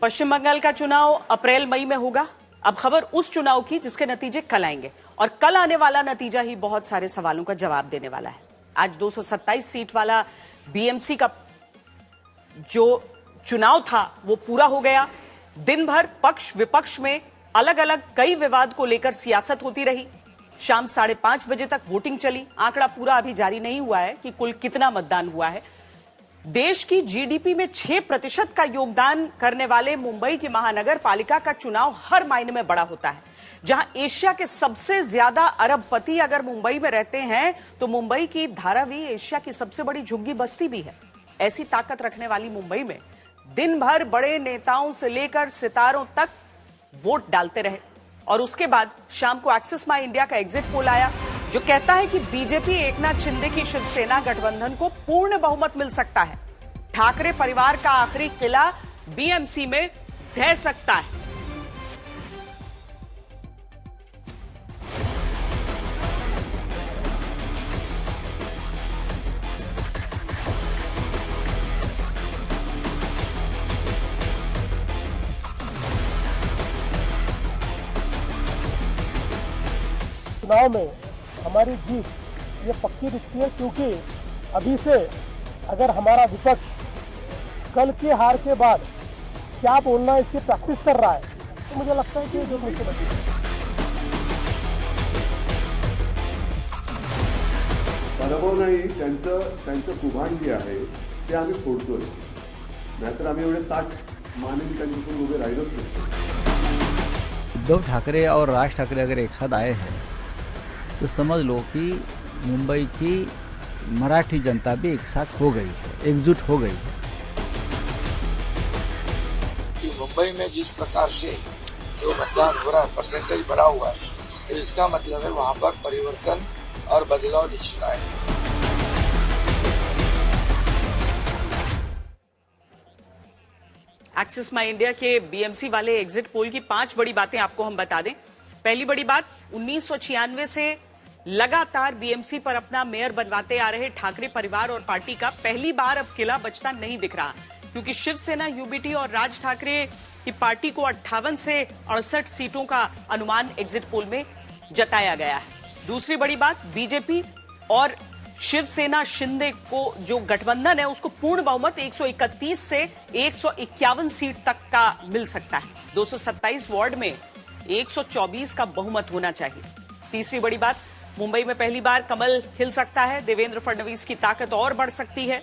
पश्चिम बंगाल का चुनाव अप्रैल मई में होगा। अब खबर उस चुनाव की जिसके नतीजे कल आएंगे और कल आने वाला नतीजा ही बहुत सारे सवालों का जवाब देने वाला है। आज 227 सीट वाला बीएमसी का जो चुनाव था वो पूरा हो गया। दिन भर पक्ष विपक्ष में अलग अलग कई विवाद को लेकर सियासत होती रही। शाम 5:30 बजे तक वोटिंग चली। आंकड़ा पूरा अभी जारी नहीं हुआ है कि कुल कितना मतदान हुआ है। देश की जीडीपी में 6% का योगदान करने वाले मुंबई की महानगर पालिका का चुनाव हर मायने में बड़ा होता है। जहां एशिया के सबसे ज्यादा अरबपति अगर मुंबई में रहते हैं तो मुंबई की धारावी एशिया की सबसे बड़ी झुग्गी बस्ती भी है। ऐसी ताकत रखने वाली मुंबई में दिन भर बड़े नेताओं से लेकर सितारों तक वोट डालते रहे और उसके बाद शाम को एक्सिस माई इंडिया का एग्जिट पोल आया जो कहता है कि बीजेपी एकनाथ शिंदे की शिवसेना गठबंधन को पूर्ण बहुमत मिल सकता है। ठाकरे परिवार का आखिरी किला बीएमसी में ढह सकता है। चुनाव में हमारी जीत ये पक्की दिखती है, क्योंकि अभी से अगर हमारा विपक्ष कल की हार के बाद क्या बोलना है इसकी प्रैक्टिस कर रहा है तो मुझे लगता है कि ये जो मुझसे बची पराभव नाही, त्यांचं कुभाण जे आहे ते आम्ही फोडतोय, नाहीतर आम्ही एवढे ताठ मानेन त्यांच्याकडून उभे राहिलोच नाही। उद्धव ठाकरे और राज ठाकरे अगर एक साथ आए हैं तो समझ लो कि मुंबई की मराठी जनता भी एक साथ हो गई है, एकजुट हो गई है। कि मुंबई में जिस प्रकार से जो मतदान हो रहा है, परसेंटेज बढ़ा हुआ है, तो इसका मतलब है वहाँ पर परिवर्तन और बदलाव निश्चित आएगा। एक्सिस माई इंडिया के बीएमसी वाले एग्जिट पोल की 5 बड़ी बातें आपको हम बता दें। पहली बड़ी बात, 1996 से लगातार बीएमसी पर अपना मेयर बनवाते आ रहे ठाकरे परिवार और पार्टी का पहली बार अब किला बचता नहीं दिख रहा, क्योंकि शिवसेना, यूबीटी और राज ठाकरे की पार्टी को 58 से 68 सीटों का अनुमान एग्जिट पोल में जताया गया है। दूसरी बड़ी बात, बीजेपी और शिवसेना शिंदे को जो गठबंधन है उसको पूर्ण बहुमत 131 से 151 सीट तक का मिल सकता है। 227 वार्ड में 124 का बहुमत होना चाहिए। तीसरी बड़ी बात, मुंबई में पहली बार कमल खिल सकता है, देवेंद्र फडणवीस की ताकत और बढ़ सकती है।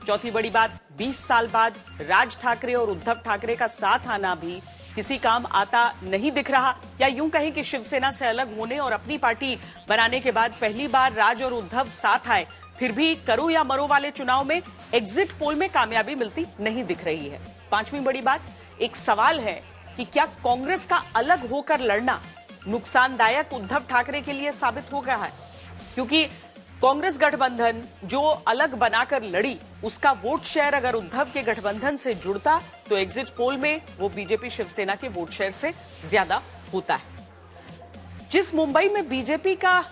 चौथी बड़ी बात, 20 साल बाद राज ठाकरे और उद्धव ठाकरे का साथ आना भी किसी काम आता नहीं दिख रहा, या यूं कहें कि शिवसेना से अलग होने और अपनी पार्टी बनाने के बाद पहली बार राज और उद्धव साथ आए, फिर भी करो या मरो वाले चुनाव में एग्जिट पोल में कामयाबी मिलती नहीं दिख रही है। पांचवी बड़ी बात, एक सवाल है कि क्या कांग्रेस का अलग होकर लड़ना नुकसानदायक उद्धव ठाकरे के लिए साबित हो गया है, क्योंकि कांग्रेस गठबंधन जो अलग बनाकर लड़ी उसका वोट शेयर अगर उद्धव के गठबंधन से जुड़ता तो एग्जिट पोल में वो बीजेपी शिवसेना के वोट शेयर से ज्यादा होता है। जिस मुंबई में बीजेपी का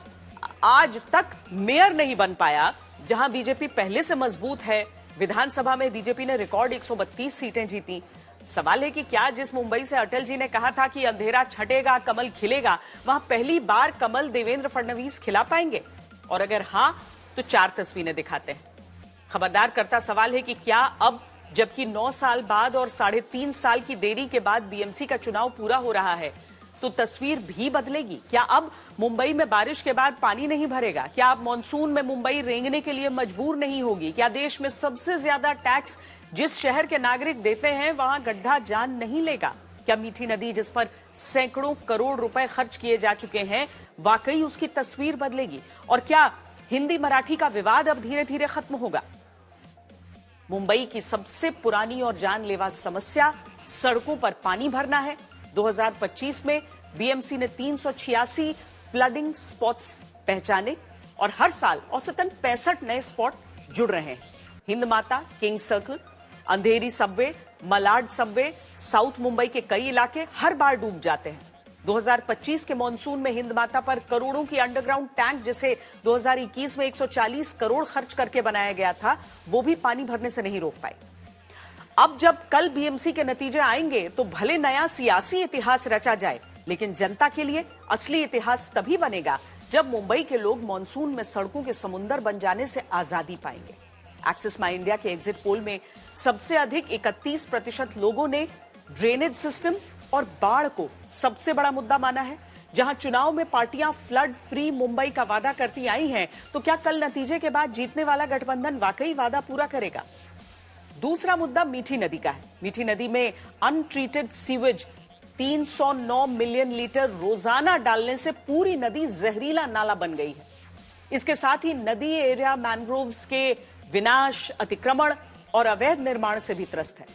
आज तक मेयर नहीं बन पाया, जहां बीजेपी पहले से मजबूत है, विधानसभा में बीजेपी ने रिकॉर्ड 132 सीटें जीती। सवाल है कि क्या जिस मुंबई से अटल जी ने कहा था कि अंधेरा छटेगा कमल खिलेगा, वहां पहली बार कमल देवेंद्र फडणवीस खिला पाएंगे? और अगर हां तो 4 तस्वीरें दिखाते हैं। खबरदार करता सवाल है कि क्या अब जबकि 9 साल बाद और 3.5 साल की देरी के बाद बीएमसी का चुनाव पूरा हो रहा है तो तस्वीर भी बदलेगी? क्या अब मुंबई में बारिश के बाद पानी नहीं भरेगा? क्या अब मॉनसून में मुंबई रेंगने के लिए मजबूर नहीं होगी? क्या देश में सबसे ज्यादा टैक्स जिस शहर के नागरिक देते हैं वहां गड्ढा जान नहीं लेगा? क्या मीठी नदी जिस पर सैकड़ों करोड़ रुपए खर्च किए जा चुके हैं वाकई उसकी तस्वीर बदलेगी? और क्या हिंदी मराठी का विवाद अब धीरे धीरे खत्म होगा? मुंबई की सबसे पुरानी और जानलेवा समस्या सड़कों पर पानी भरना है। 2025 में बीएमसी ने 386 फ्लडिंग स्पॉट्स पहचाने और हर साल औसतन 65 नए स्पॉट जुड़ रहे हैं। Hind Mata, King Circle, Andheri subway, Malad subway, south Mumbai के कई इलाके हर बार डूब जाते हैं। 2025 के मॉनसून में हिंद माता पर करोड़ों की अंडरग्राउंड टैंक, जिसे 2021 में 140 करोड़ खर्च करके बनाया गया था, वो भी पानी भरने से नहीं रोक पाए। अब जब कल बीएमसी के नतीजे आएंगे तो भले नया सियासी इतिहास रचा जाए, लेकिन जनता के लिए असली इतिहास तभी बनेगा जब मुंबई के लोग मॉनसून में सड़कों के समुंदर बन जाने से आजादी पाएंगे। एक्सिस माई इंडिया के एग्जिट पोल में सबसे अधिक 31% लोगों ने ड्रेनेज सिस्टम और बाढ़ को सबसे बड़ा मुद्दा माना है। जहां चुनाव में पार्टियां फ्लड फ्री मुंबई का वादा करती आई हैं, तो क्या कल नतीजे के बाद जीतने वाला गठबंधन वाकई वादा पूरा करेगा? दूसरा मुद्दा मीठी नदी का है। मीठी नदी में अनट्रीटेड सीवेज 309 मिलियन लीटर रोजाना डालने से पूरी नदी जहरीला नाला बन गई है। इसके साथ ही नदी एरिया मैंग्रोव्स के विनाश, अतिक्रमण और अवैध निर्माण से भी त्रस्त है।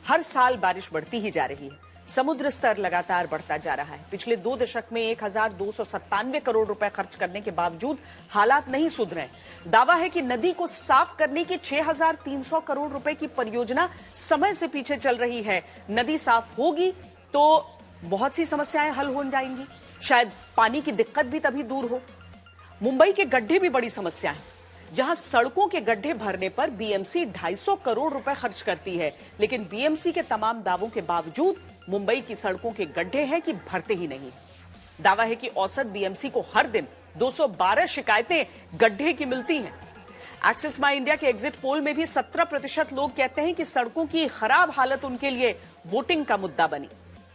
हर साल बारिश बढ़ती ही जा रही है, समुद्र स्तर लगातार बढ़ता जा रहा है। पिछले 2 दशक में 1297 करोड़ रुपए खर्च करने के बावजूद हालात नहीं सुधरे। दावा है कि नदी को साफ करने की 6300 करोड़ रुपए की परियोजना समय से पीछे चल रही है। नदी साफ होगी तो बहुत सी समस्याएं हल हो जाएंगी, शायद पानी की दिक्कत भी तभी दूर हो। मुंबई के गड्ढे भी बड़ी समस्या है, जहां सड़कों के गड्ढे भरने पर बीएमसी 250 करोड़ रुपए खर्च करती है, लेकिन बीएमसी के तमाम दावों के बावजूद मुंबई की सड़कों के गड्ढे हैं कि भरते ही नहीं। दावा है कि औसत बीएमसी को हर दिन 212 शिकायतें गड्ढे की मिलती हैं। एक्सिस माई इंडिया के एग्जिट पोल में भी 17% लोग कहते हैं कि सड़कों की खराब हालत उनके लिए वोटिंग का मुद्दा बनी।